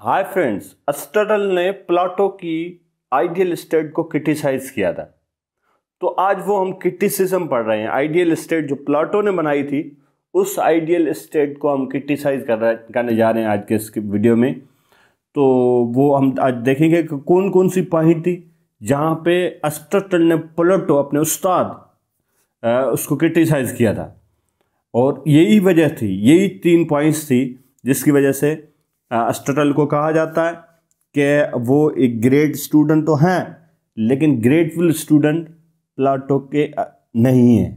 Hi friends, Aristotle ने प्लेटो की ideal state को क्रिटिसाइज किया था। तो आज वो हम क्रिटिसिज्म पढ़ रहे हैं। आइडियल स्टेट जो प्लेटो ने बनाई थी, उस आइडियल स्टेट को हम क्रिटिसाइज करने जा रहे हैं आज के इस वीडियो में। तो वो हम आज देखेंगे कि कौन कौन सी पॉइंट थी जहाँ पे अरिस्टोटल ने प्लेटो अपने उस्ताद उसको क्रिटिसाइज किया था। और यही वजह थी, यही 3 पॉइंट्स थी जिसकी वजह से अरिस्टोटल को कहा जाता है कि वो एक ग्रेट स्टूडेंट तो हैं, लेकिन ग्रेटफुल स्टूडेंट प्लेटो के नहीं हैं।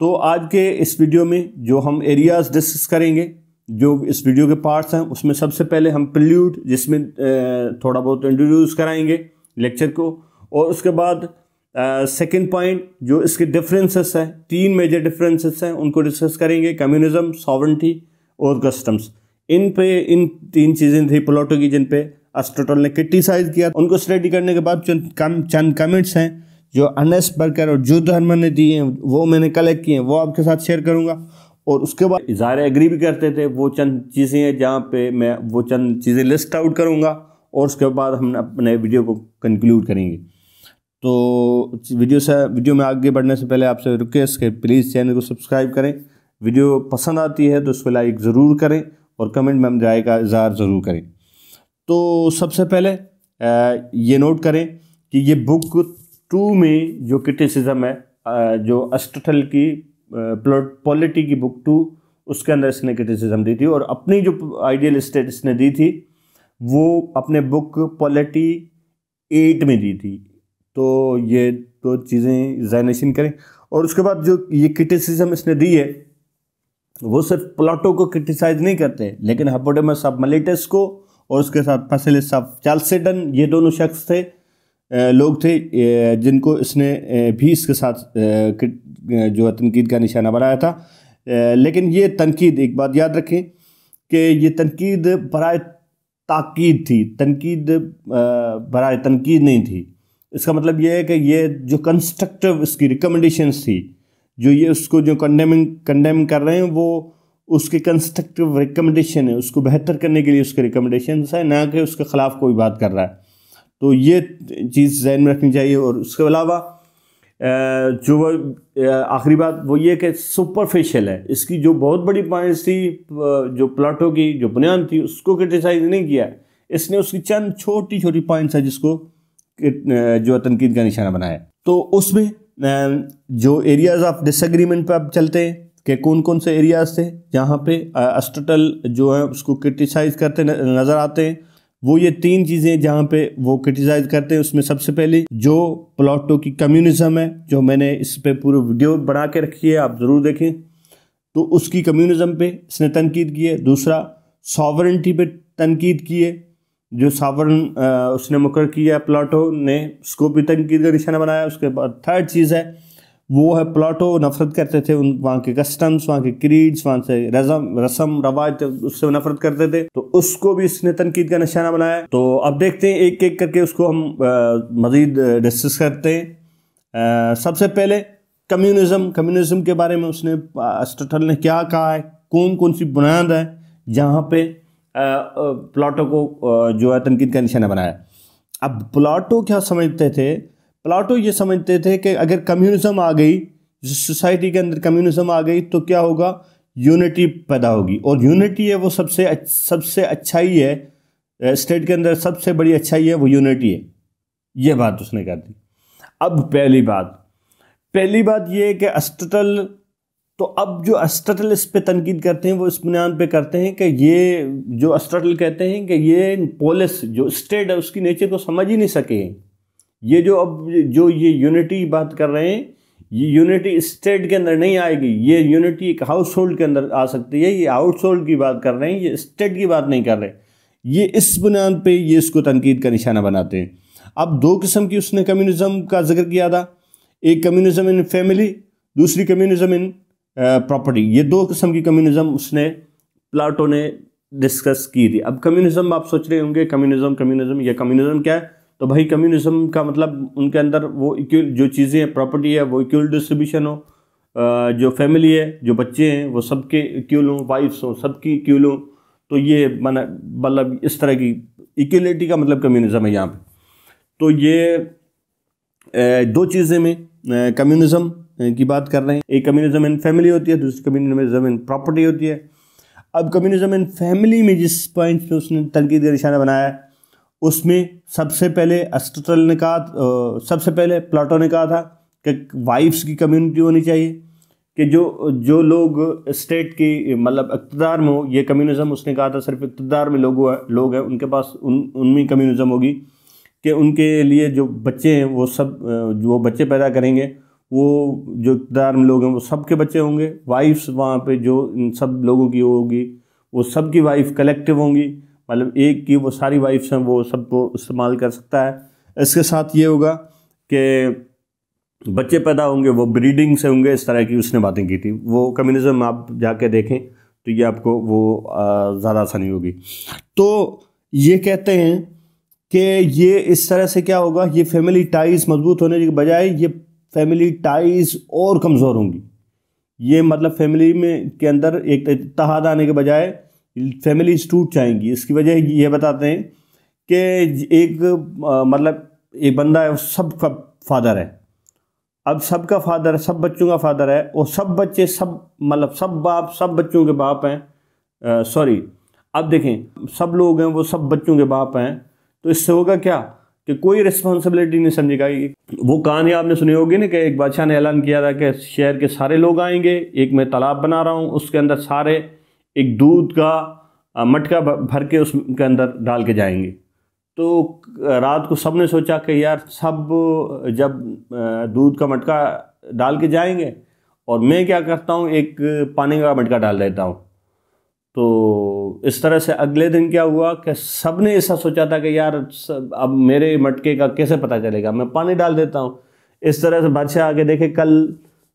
तो आज के इस वीडियो में जो हम एरियाज डिस्कस करेंगे, जो इस वीडियो के पार्ट्स हैं, उसमें सबसे पहले हम प्रील्यूड, जिसमें थोड़ा बहुत इंट्रोड्यूस कराएंगे लेक्चर को, और उसके बाद सेकंड पॉइंट जो इसके डिफरेंसेस हैं, 3 मेजर डिफरेंसेस हैं, उनको डिस्कस करेंगे। कम्युनिज्म, सॉवरेंटी और कस्टम्स। इन 3 चीज़ें थी प्लेटो की जिन पे अरिस्टोटल ने क्रिटिसाइज किया। उनको स्टडी करने के बाद चंद कमेंट्स हैं जो अर्नेस्ट बर्गर और जूथ हर्मन ने दिए हैं, वो मैंने कलेक्ट किए हैं, वो आपके साथ शेयर करूंगा। और उसके बाद ज़ाहिर एग्री भी करते थे। वो चंद चीज़ें हैं जहाँ पे मैं वो चंद चीज़ें लिस्ट आउट करूँगा और उसके बाद हम अपने वीडियो को कंक्लूड करेंगे। तो वीडियो में आगे बढ़ने से पहले आपसे रिक्वेस्ट है, प्लीज़ चैनल को सब्सक्राइब करें। वीडियो पसंद आती है तो उस पर लाइक ज़रूर करें और कमेंट में हम राय का इज़हार ज़रूर करें। तो सबसे पहले ये नोट करें कि ये बुक 2 में जो क्रिटिसिज्म है, जो अरिस्टोटल की पॉलिटी की बुक 2, उसके अंदर इसने क्रिटिसिज्म दी थी। और अपनी जो आइडियल स्टेट इसने दी थी वो अपने बुक पॉलिटी 8 में दी थी। तो ये 2 चीज़ें एग्जामिनेशन करें। और उसके बाद जो ये क्रिटिसिज्म इसने दी है वो सिर्फ प्लेटो को क्रिटिसाइज नहीं करते, लेकिन हिप्पोडेमस ऑफ मिलेटस को और उसके साथ फैसिलिस ऑफ चाल्सेडन, ये दोनों शख्स थे, लोग थे जिनको इसने भी इसके साथ जो तनकीद का निशाना बनाया था। लेकिन ये तनकीद, एक बात याद रखें कि ये तनकीद बराए ताकीद थी, तनकीद बराए तनकीद नहीं थी। इसका मतलब ये है कि ये जो कंस्ट्रक्टिव इसकी रिकमेंडेशंस थी, जो ये उसको जो कंडेम कर रहे हैं, वो उसके कंस्ट्रक्टिव रिकमेंडेशन है, उसको बेहतर करने के लिए उसके रिकमेंडेशंस है, ना कि उसके ख़िलाफ़ कोई बात कर रहा है। तो ये चीज़ ज़हन में रखनी चाहिए। और उसके अलावा जो आखिरी बात वो ये कि सुपरफिशियल है। इसकी जो बहुत बड़ी पॉइंट्स थी, जो प्लेटो की जो बुनियाद थी, उसको क्रिटिसाइज नहीं किया इसने। उसकी चंद छोटी छोटी पॉइंट्स है जिसको जो तनकीद का निशाना बनाया। तो उसमें जो एरियाज ऑफ डिसएग्रीमेंट पे अब चलते हैं कि कौन कौन से एरियाज थे जहाँ पे अरिस्टोटल जो है उसको क्रिटिसाइज करते नज़र आते हैं। वो ये 3 चीज़ें जहाँ पे वो क्रिटिसाइज करते हैं। उसमें सबसे पहले जो प्लेटो की कम्युनिज्म है, जो मैंने इस पे पूरी वीडियो बना के रखी है, आप ज़रूर देखें। तो उसकी कम्युनिज्म पे इसने तनकीद की है। दूसरा, सॉवरेंटी पे तनकीद की है, जो सावरन उसने मुकर किया प्लेटो ने, उसको भी तनकीद का निशाना बनाया। उसके बाद थर्ड चीज़ है वो है प्लेटो नफरत करते थे वहाँ के कस्टम्स, वहाँ के क्रीड्स, वहाँ से रस्म रवाज, उससे नफरत करते थे, तो उसको भी इसने तनकीद का निशाना बनाया। तो अब देखते हैं एक एक करके उसको हम मज़ीद डिस्कस करते हैं। सबसे पहले कम्युनिज्म के बारे में उसने अरिस्टोटल ने क्या कहा है, कौन कौन सी बुनियाद है जहाँ पे प्लेटो को जो है तनकीद का निशाना बनाया। अब प्लेटो क्या समझते थे? प्लेटो ये समझते थे कि अगर कम्युनिज्म आ गई, सोसाइटी के अंदर कम्युनिज्म आ गई, तो क्या होगा, यूनिटी पैदा होगी। और यूनिटी है वो सबसे अच्छाई है, स्टेट के अंदर सबसे बड़ी अच्छाई है वो यूनिटी है। ये बात उसने कर दी। अब पहली बात ये है कि अरिस्टोटल, तो अब जो अरिस्टोटल इस पे तनकीद करते हैं वो इस बुनियाद पे करते हैं कि ये जो अरिस्टोटल कहते हैं कि ये पोलिस जो स्टेट है उसकी नेचर को समझ ही नहीं सके। ये जो ये यूनिटी की बात कर रहे हैं, ये यूनिटी स्टेट के अंदर नहीं आएगी, ये यूनिटी एक हाउस होल्ड के अंदर आ सकती है। ये हाउस होल्ड की बात कर रहे हैं, ये स्टेट की बात नहीं कर रहे। ये इस बुनियाद पे ये इसको तनकीद का निशाना बनाते हैं। अब 2 किस्म की उसने कम्युनिज्म का जिक्र किया था, एक कम्युनिज्म इन फैमिली, दूसरी कम्युनिज्म इन प्रॉपर्टी। ये 2 किस्म की कम्युनिज्म उसने प्लेटो ने डिस्कस की थी। अब कम्युनिज्म आप सोच रहे होंगे, कम्युनिज्म ये कम्युनिज्म क्या है? तो भाई कम्युनिज्म का मतलब उनके अंदर वो इक्वल जो चीज़ें हैं, प्रॉपर्टी है, वो इक्वल डिस्ट्रीब्यूशन हो, जो फैमिली है, जो बच्चे हैं वो सबके इक्वल हों, वाइफ्स हों सबकी इक्वल हों। तो ये मतलब इस तरह की इक्वलिटी का मतलब कम्युनिज्म है यहाँ पे। तो ये दो चीज़ें में कम्युनिज्म की बात कर रहे हैं। एक कम्युनिज्म इन फैमिली होती है, दूसरी कम्युनिज्म इन प्रॉपर्टी होती है। अब कम्युनिज्म इन फैमिली में जिस पॉइंट पे उसने तनकीद का निशाना बनाया है, उसमें सबसे पहले अरिस्टोटल ने कहा, सबसे पहले प्लेटो ने कहा था कि वाइफ्स की कम्युनिटी होनी चाहिए, कि जो लोग स्टेट की मतलब इक़्तिदार में हो, ये कम्युनिज्म उसने कहा था सिर्फ इक़्तिदार में लोग हैं उनके पास उनमें कम्युनिज्म होगी, कि उनके लिए जो बच्चे हैं वो सब जो बच्चे पैदा करेंगे वो जो इक़्तिदार में लोग हैं वो सब के बच्चे होंगे। वाइफ्स वहाँ पे जो इन सब लोगों की होगी वो सब की वाइफ कलेक्टिव होंगी, मतलब एक की वो सारी वाइफ्स हैं वो सबको इस्तेमाल कर सकता है। इसके साथ ये होगा कि बच्चे पैदा होंगे वो ब्रीडिंग से होंगे, इस तरह की उसने बातें की थी। वो कम्युनिज्म आप जाके देखें तो ये आपको वो ज़्यादा आसानी होगी। तो ये कहते हैं कि ये इस तरह से क्या होगा, ये फैमिली टाइज़ मजबूत होने के बजाय ये फैमिली टाइज़ और कमज़ोर होंगी। ये मतलब फैमिली में के अंदर एक इत्तेहाद आने के बजाय फैमिलीज टूट जाएंगी। इसकी वजह ये बताते हैं कि एक मतलब एक बंदा है, सबका फादर है, अब सबका फादर है, सब बच्चों का फादर है, और सब बच्चे सब मतलब सब बाप सब बच्चों के बाप हैं। सॉरी, अब देखें सब लोग हैं वो सब बच्चों के बाप हैं। तो इससे होगा क्या कि कोई रिस्पॉन्सिबिलिटी नहीं समझेगा। वो कहानी आपने सुनी होगी ना कि एक बादशाह ने ऐलान किया था कि शहर के सारे लोग आएंगे, एक मैं तालाब बना रहा हूँ, उसके अंदर सारे एक दूध का मटका भर के उसके अंदर डाल के जाएंगे। तो रात को सब ने सोचा कि यार सब जब दूध का मटका डाल के जाएंगे और मैं क्या करता हूँ एक पानी का मटका डाल देता हूँ। तो इस तरह से अगले दिन क्या हुआ कि सब ने ऐसा सोचा था कि यार अब मेरे मटके का कैसे पता चलेगा, मैं पानी डाल देता हूँ। इस तरह से बादशाह आके देखे,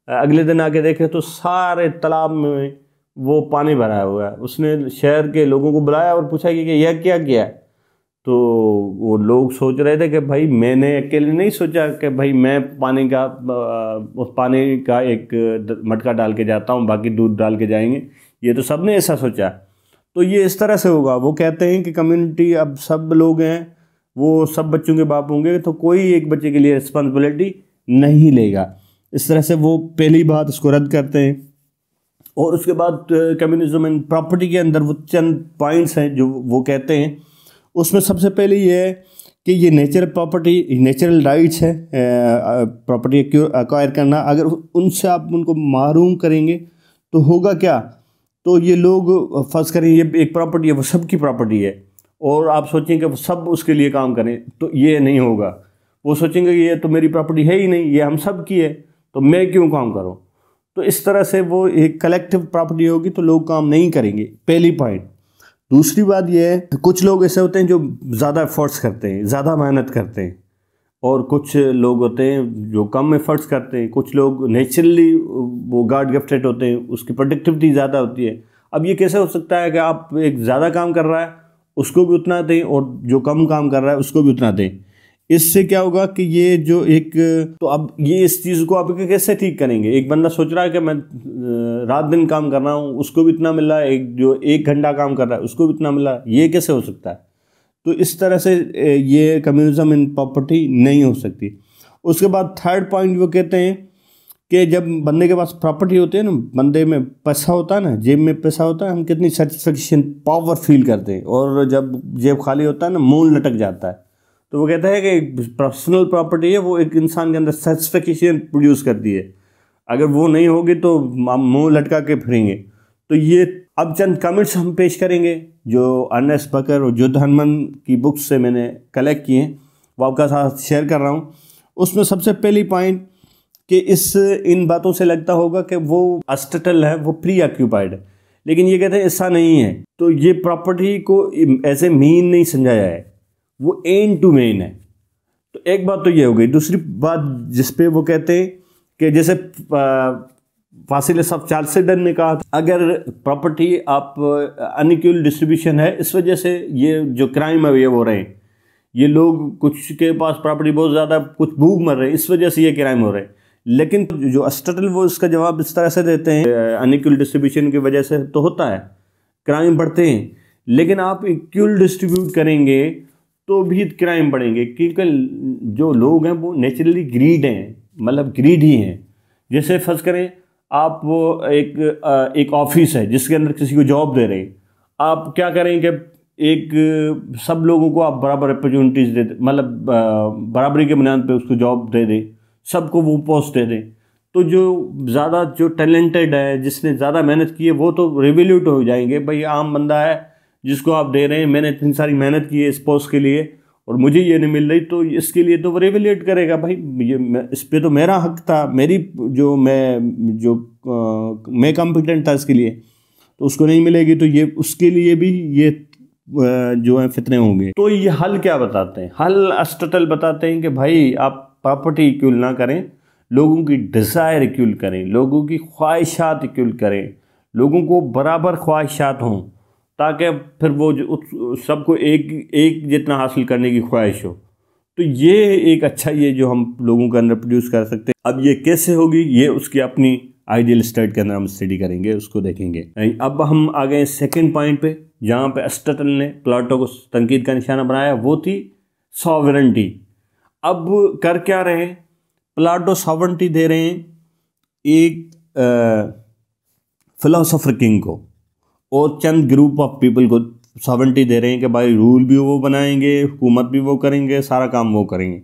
अगले दिन आके देखे तो सारे तालाब में वो पानी भरा हुआ है। उसने शहर के लोगों को बुलाया और पूछा कि यह क्या किया है। तो वो लोग सोच रहे थे कि भाई मैंने अकेले नहीं सोचा कि भाई मैं उस पानी का एक मटका डाल के जाता हूँ, बाकी दूध डाल के जाएंगे, ये तो सब ने ऐसा सोचा। तो ये इस तरह से होगा। वो कहते हैं कि कम्युनिटी अब सब लोग हैं वो सब बच्चों के बाप होंगे, तो कोई एक बच्चे के लिए रिस्पॉन्सिबिलिटी नहीं लेगा। इस तरह से वो पहली बात इसको रद्द करते हैं। और उसके बाद कम्युनिज्म एंड प्रॉपर्टी के अंदर वो चंद पॉइंट्स हैं जो वो कहते हैं। उसमें सबसे पहले ये है कि ये नेचुरल प्रॉपर्टी, नेचुरल राइट्स है प्रॉपर्टी एक्वायर करना। अगर उनसे आप उनको महरूम करेंगे तो होगा क्या, तो ये लोग फर्ज करें ये एक प्रॉपर्टी है, वो सबकी प्रॉपर्टी है, और आप सोचेंगे वो सब उसके लिए काम करें, तो ये नहीं होगा। वो सोचेंगे ये तो मेरी प्रॉपर्टी है ही नहीं, ये हम सब की है, तो मैं क्यों काम करूं। तो इस तरह से वो एक कलेक्टिव प्रॉपर्टी होगी तो लोग काम नहीं करेंगे, पहली पॉइंट। दूसरी बात ये है कुछ लोग ऐसे होते हैं जो ज़्यादा एफर्ट्स करते हैं, ज़्यादा मेहनत करते हैं, और कुछ लोग होते हैं जो कम एफर्ट्स करते हैं। कुछ लोग नेचुरली वो गॉड गिफ्टेड होते हैं, उसकी प्रोडक्टिविटी ज़्यादा होती है। अब ये कैसे हो सकता है कि आप एक ज़्यादा काम कर रहा है उसको भी उतना दें और जो कम काम कर रहा है उसको भी उतना दें। इससे क्या होगा कि ये जो एक, तो अब ये इस चीज़ को आप कैसे ठीक करेंगे। एक बंदा सोच रहा है कि मैं रात दिन काम कर रहा हूँ, उसको भी इतना मिल रहा है, एक जो 1 घंटा काम कर रहा है उसको भी इतना मिल रहा है, ये कैसे हो सकता है। तो इस तरह से ये कम्युनिज्म इन प्रॉपर्टी नहीं हो सकती। उसके बाद थर्ड पॉइंट वो कहते हैं कि जब बंदे के पास प्रॉपर्टी होती है ना, बंदे में पैसा होता है ना, जेब में पैसा होता है, हम कितनी सेटिस्फेक्शन पावर फील करते हैं, और जब जेब खाली होता है ना मूल लटक जाता है। तो वो कहता है कि पर्सनल प्रॉपर्टी है वो एक इंसान के अंदर सेटिस्फेक्शन प्रोड्यूस करती है, अगर वो नहीं होगी तो हम मुँह लटका के फिरेंगे। तो ये अब चंद कमेंट्स हम पेश करेंगे जो अर्नेस्ट बकर और जुद हनमन की बुक्स से मैंने कलेक्ट किए हैं, वो आपका साथ शेयर कर रहा हूँ। उसमें सबसे पहली पॉइंट कि इन बातों से लगता होगा कि वो अरिस्टोटल है वो प्री ऑक्यूपाइड है, लेकिन ये कहते हैं ऐसा नहीं है। तो ये प्रॉपर्टी को ऐसे मीन नहीं समझाया है, वो एंड टू मेन है। तो एक बात तो ये हो गई। दूसरी बात जिस पे वो कहते हैं कि जैसे फासिल साहब चार्ल्सडन ने कहा अगर प्रॉपर्टी आप अनइक्वल डिस्ट्रीब्यूशन है, इस वजह से ये जो क्राइम है ये हो रहे हैं, ये लोग कुछ के पास प्रॉपर्टी बहुत ज़्यादा, कुछ भूख मर रहे हैं, इस वजह से ये क्राइम हो रहे हैं। लेकिन जो अरिस्टोटल वो इसका जवाब इस तरह से देते हैं, अनइक्वल डिस्ट्रीब्यूशन की वजह से तो होता है, क्राइम बढ़ते हैं, लेकिन आप इक्वल डिस्ट्रीब्यूट करेंगे تو بھی کرائم بڑھیں گے، کیونکہ جو لوگ ہیں وہ نیچرلی گریڈ ہیں، مطلب گریڈ ہی ہیں۔ جیسے فرض کریں آپ وہ ایک آفس ہے جس کے اندر کسی کو جاب دے رہے ہیں، آپ کیا کریں کہ ایک سب لوگوں کو آپ برابر اپرچونٹیز دے دیں، مطلب برابری کے بنیاد پہ اس کو جاب دے دیں، سب کو وہ پوسٹ دے دیں، تو جو ٹیلنٹڈ ہے، جس نے زیادہ محنت کی ہے، وہ تو ریویلیوٹ ہو جائیں گے۔ بھائی عام بندہ ہے جس کو آپ دے رہے ہیں، میں نے اتنی ساری محنت کی ہے اس پوسٹ کے لیے اور مجھے یہ نہیں مل رہی، تو اس کے لیے تو وہ ریویلیٹ کرے گا، بھائی اس پہ تو میرا حق تھا، میں کمپیٹنٹ تھا اس کے لیے، تو اس کو نہیں ملے گی، تو یہ اس کے لیے بھی یہ جو ہیں فتنے ہوں گے۔ تو یہ حل کیا بتاتے ہیں؟ حل اسٹٹل بتاتے ہیں کہ بھائی آپ پراپرٹی ایکول نہ کریں، لوگوں کی ڈیزائر ایکول کریں، لوگوں کی خواہشات ایکول کریں، لوگوں کو برابر خواہشات ہوں، تاکہ پھر وہ سب کو ایک جتنا حاصل کرنے کی خواہش ہو۔ تو یہ ایک اچھا یہ جو ہم لوگوں کے اندر پروڈیوس کر سکتے ہیں۔ اب یہ کیسے ہوگی، یہ اس کی اپنی آئیڈیل اسٹیٹ کے اندر ہم اسٹڈی کریں گے، اس کو دیکھیں گے۔ اب ہم آ گئے سیکنڈ پوائنٹ پہ، جہاں پہ اسٹٹل نے پلاٹو کو تنقید کا نشانہ بنایا، وہ تھی ساورنٹی۔ اب کر کیا رہے ہیں؟ پلاٹو ساورنٹی دے رہے ہیں ایک فلاسفر کنگ کو اور چند گروپ آف پیپل کو ساورنٹی دے رہے ہیں کہ بھائی رول بھی وہ بنائیں گے، حکومت بھی وہ کریں گے، سارا کام وہ کریں گے۔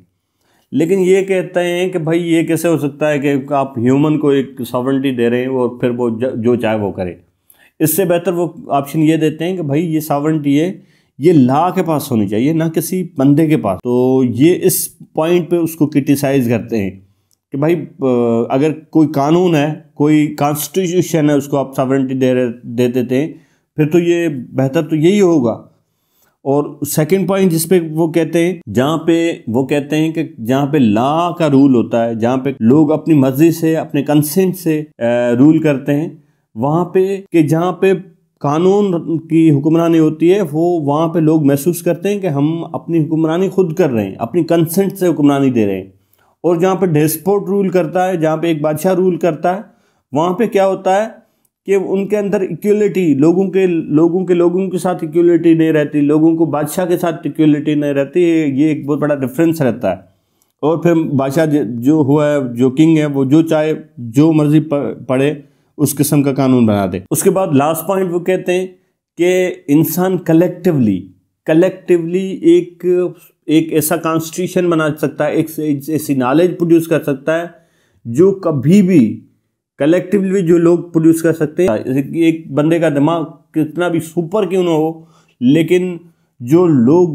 لیکن یہ کہتے ہیں کہ بھائی یہ کیسے ہو سکتا ہے کہ آپ ہیومن کو ایک ساورنٹی دے رہے ہیں اور پھر وہ جو چاہے وہ کرے۔ اس سے بہتر وہ آپشن یہ دیتے ہیں کہ بھائی یہ ساورنٹی ہے، یہ لا کے پاس ہونی چاہیے، نہ کسی بندے کے پاس۔ تو یہ اس پوائنٹ پہ اس کو کرٹیسائز کرتے ہیں کہ بھائی اگر کوئی قانون ہے، کوئی کانسٹیٹیوشن ہے، اس کو آپ ساورنٹی دے دیتے ہیں، پھر تو یہ بہتر تو یہی ہوگا۔ اور سیکنڈ پوائنٹ جس پہ وہ کہتے ہیں، جہاں پہ وہ کہتے ہیں کہ جہاں پہ لا کا رول ہوتا ہے، جہاں پہ لوگ اپنی مرضی سے، اپنے کنسنٹ سے رول کرتے ہیں، وہاں پہ کہ جہاں پہ قانون کی حکمرانی ہوتی ہے، وہاں پہ لوگ محسوس کرتے ہیں کہ ہم اپنی حکمرانی خود کر رہے ہیں، اپنی کنسنٹ سے حکمرانی دے رہے ہیں۔ اور جہاں پہ ڈیسپوٹ رول کرتا ہے، جہاں پہ ایک بادشاہ رول کرتا ہے، وہاں پہ کیا ہوتا ہے کہ ان کے اندر ایکولیٹی، لوگوں کے ساتھ ایکولیٹی نہیں رہتی، لوگوں کو بادشاہ کے ساتھ ایکولیٹی نہیں رہتی۔ یہ ایک بہت بڑا ڈفرینس رہتا ہے۔ اور پھر بادشاہ جو ہوا ہے، جو کنگ ہے، وہ جو چاہے جو مرضی پڑھے اس قسم کا قانون بنا دے۔ اس کے بعد لاسٹ پوائنٹ وہ کہتے ہیں کہ انسان کلیکٹیولی ایک ایسا کانسٹیٹیوشن بنا سکتا ہے، ایک ایسی نالج پروڈیوس کر سکتا ہے جو کبھی بھی کلیکٹیولی جو لوگ پروڈیوس کر سکتے ہیں۔ ایک بندے کا دماغ کتنا بھی سپر کیوں نہ ہو، لیکن جو لوگ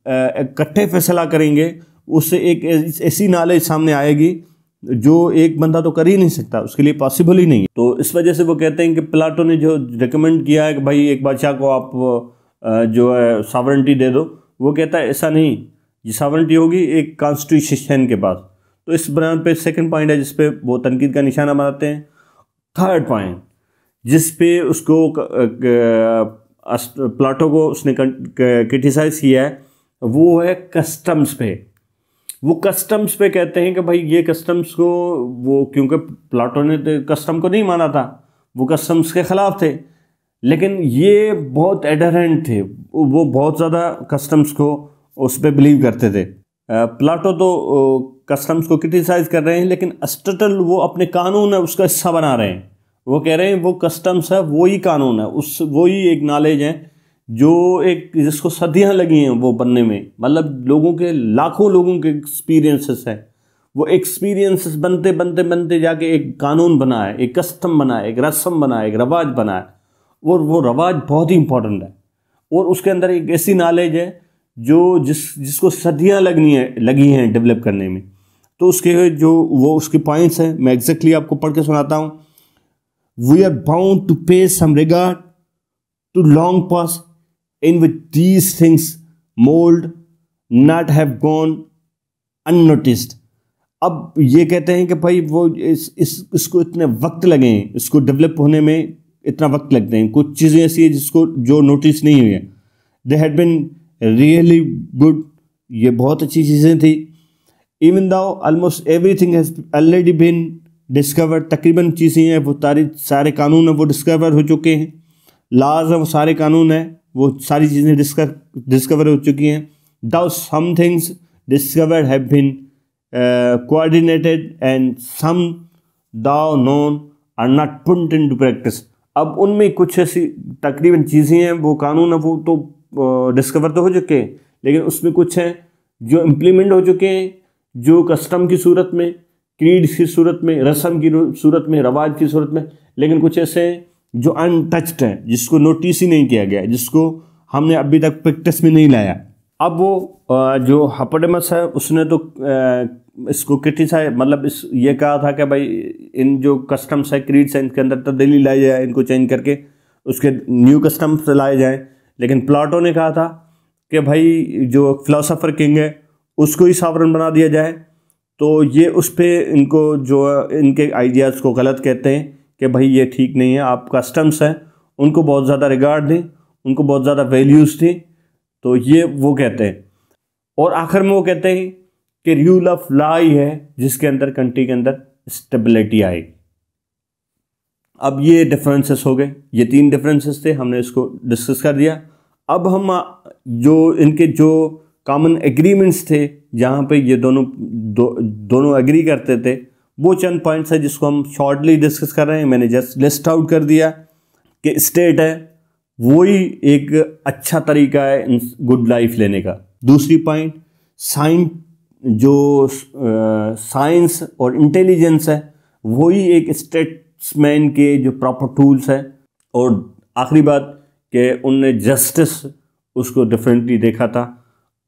اکٹھے فیصلہ کریں گے، اس سے ایک ایسی نالج سامنے آئے گی جو ایک بندہ تو کر ہی نہیں سکتا، اس کے لیے پاسبل ہی نہیں ہے۔ تو اس وجہ سے وہ کہتے ہیں کہ پلاٹو نے جو ریکمینڈ کیا ہے کہ بھائی ایک بادشاہ کو آپ جو ہے ساورنٹی دے دو، وہ کہتا ہے ایسا نہیں، یہ ساورنٹی ہوگی ایک کانسٹیٹیوشن کے پاس۔ تو اس بنیاد پہ سیکنڈ پوائنٹ ہے جس پہ وہ تنقید کا نشانہ بناتے ہیں۔ تھرڈ پوائنٹ جس پہ اس کو پلاٹو کو اس نے کرٹیسائز کیا ہے، وہ ہے کسٹمز پہ۔ وہ کسٹمز پہ کہتے ہیں کہ بھائی یہ کسٹمز کو وہ، کیونکہ پلاٹو نے کسٹم کو نہیں مانا تھا، وہ کسٹمز کے خلاف تھے، لیکن یہ بہت ایڈہرنٹ تھے، وہ بہت زیادہ کسٹمز کو اس پہ بلیو کرتے تھے۔ پلاٹو تو کسٹمز کو کرٹیسائز کر رہے ہیں، لیکن اسٹٹل وہ اپنے قانون ہے اس کا حصہ بنا رہے ہیں۔ وہ کہہ رہے ہیں وہ کسٹمز ہے، وہی قانون ہے، وہی ایک نالج ہے جو ایک جس کو صدیاں لگی ہیں وہ بننے میں، مطلب لوگوں کے لاکھوں لوگوں کے ایکسپیرینسز ہیں، وہ ایکسپیرینسز بنتے جا کے ایک قانون بنا ہے، ایک کسٹم بنا ہے، ایک رسم بنا ہے، ایک رواج بنا ہے، اور وہ رواج بہت ہی امپورٹنٹ ہے۔ اور اس کے اندر ایک ایسی نالج ہے جو جس کو صدیاں لگی ہیں ڈیولپ کرنے میں۔ تو اس کے جو وہ اس کے پوائنٹس ہیں، میں ایگزیکٹلی آپ کو پڑھ کے سناتا ہوں۔ We are bound to pay some regard to long past in which these things mold not have gone unnoticed۔ اب یہ کہتے ہیں کہ بھائی وہ اس کو اتنے وقت لگے ہیں، اس کو ڈیولپ ہونے میں اتنا وقت لگتے ہیں، کچھ چیزیں ایسی ہیں جو نوٹس نہیں ہوئی ہیں۔ They had been really good، یہ بہت اچھی چیزیں تھیں۔ Even though almost everything has already been discovered، تقریباً چیزیں ہیں وہ سارے قانون ہیں وہ ڈسکور ہو چکے ہیں، لاز ہیں وہ سارے قانون ہیں وہ ساری چیزیں ڈسکور ہو چکی ہیں۔ though some things discovered have been coordinated and some though known are not put into practice. اب ان میں کچھ ایسی تقریباً چیزیں ہیں، وہ قانون ہے، وہ تو ڈسکور تو ہو چکے ہیں، لیکن اس میں کچھ ہیں جو امپلیمنٹ ہو چکے ہیں، جو کسٹم کی صورت میں، کریڈ کی صورت میں، رسم کی صورت میں، رواج کی صورت میں، لیکن کچھ ایسے ہیں جو ان ٹچڈ ہیں، جس کو نوٹس ہی نہیں کیا گیا، جس کو ہم نے ابھی تک پریکٹس میں نہیں لایا. اب وہ جو ہپوڈیمس ہے اس نے تو اس کو کرٹیسائز، مطلب یہ کہا تھا کہ بھائی ان جو کسٹمس ہے، کریڈس ہیں، ان کے اندر تبدیلی لائی جائے، ان کو چینج کر کے اس کے نیو کسٹمس لائے جائیں. لیکن پلاٹو نے کہا تھا کہ بھائی جو فلاسفر کنگ ہے اس کو ہی ساورن بنا دیا جائے. تو یہ اس پہ ان کو جو ان کے آئیڈیاز کو غلط کہتے ہیں کہ بھائی یہ ٹھیک نہیں ہے، آپ کسٹمس ہیں ان کو بہت زیادہ ریگارڈ دیں، ان کو بہت زیادہ ویلیوز دیں. تو یہ وہ کہتے ہیں. اور آخر میں وہ کہتے ہیں کہ رول آف لا ہی ہے جس کے اندر کنٹری کے اندر اسٹیبلٹی آئے. اب یہ ڈفرینسز ہو گئے، یہ 3 ڈفرینسز تھے، ہم نے اس کو ڈسکس کر دیا. اب ہم جو ان کے جو کامن ایگریمنٹس تھے جہاں پہ یہ دونوں ایگری کرتے تھے، وہ چند پوائنٹس ہیں جس کو ہم شارٹلی ڈسکس کر رہے ہیں. میں نے جسٹ لسٹ آؤٹ کر دیا کہ اسٹیٹ ہے وہی ایک اچھا طریقہ ہے گڈ لائف لینے کا. دوسری پوائنٹ، سائنس اور انٹیلیجنس ہے وہی ایک اسٹیٹس مین کے جو پراپر ٹولس ہیں. اور آخری بات کہ ان نے جسٹس اس کو ڈفرینٹلی دیکھا تھا.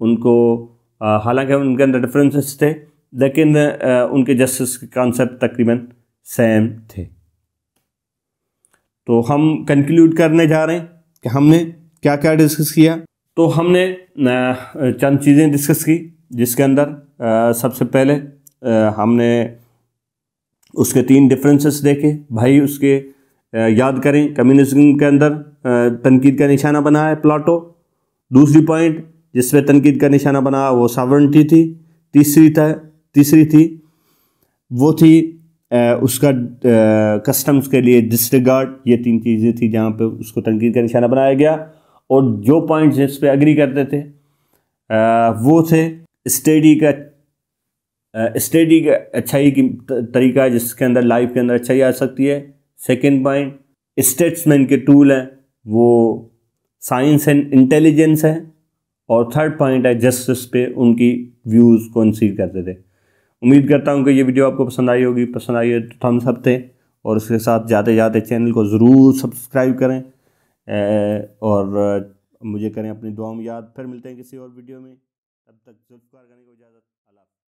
ان کو حالانکہ ان کے اندر ڈفرینسز تھے لیکن ان کے جسٹس کے کانسیپٹ تقریباً سیم تھے. تو ہم کنکلیوڈ کرنے جا رہے ہیں کہ ہم نے کیا کیا ڈسکس کیا. تو ہم نے چند چیزیں ڈسکس کی جس کے اندر سب سے پہلے ہم نے اس کے 3 ڈفرینسز دیکھے. بھائی اس کے یاد کریں، کمیونزم کے اندر تنقید کا نشانہ بنا ہے پلاٹو. دوسری پوائنٹ جس پہ تنقید کا نشانہ بنا وہ ساورنٹی تھی. تیسری تھی وہ تھی اس کا کسٹمز کے لیے ڈسریگارڈ. یہ 3 چیزیں تھیں جہاں پہ اس کو تنقید کا نشانہ بنایا گیا. اور جو پوائنٹس جس پہ ایگری کرتے تھے وہ تھے اسٹڈی کا اچھائی کی طریقہ ہے جس کے اندر لائف کے اندر اچھائی آ سکتی ہے. سیکنڈ پوائنٹ اسٹیٹس مین کے ٹول ہیں وہ سائنس اینڈ انٹیلیجنس ہے. اور تھرڈ پوائنٹ ہے جسٹس پہ ان کی ویوز کو کنسیڈر کرتے تھے. امید کرتا ہوں کہ یہ ویڈیو آپ کو پسند آئی ہوگی. پسند آئی ہے تو تھمس اپ دیں اور اس کے ساتھ جاتے چینل کو ضرور سبسکرائب کریں اور مجھے کریں اپنی دعاؤں میں یاد. پھر ملتے ہیں کسی اور ویڈیو میں، تب تک ذوالفقار غنی کو اجازت. اللہ حافظ.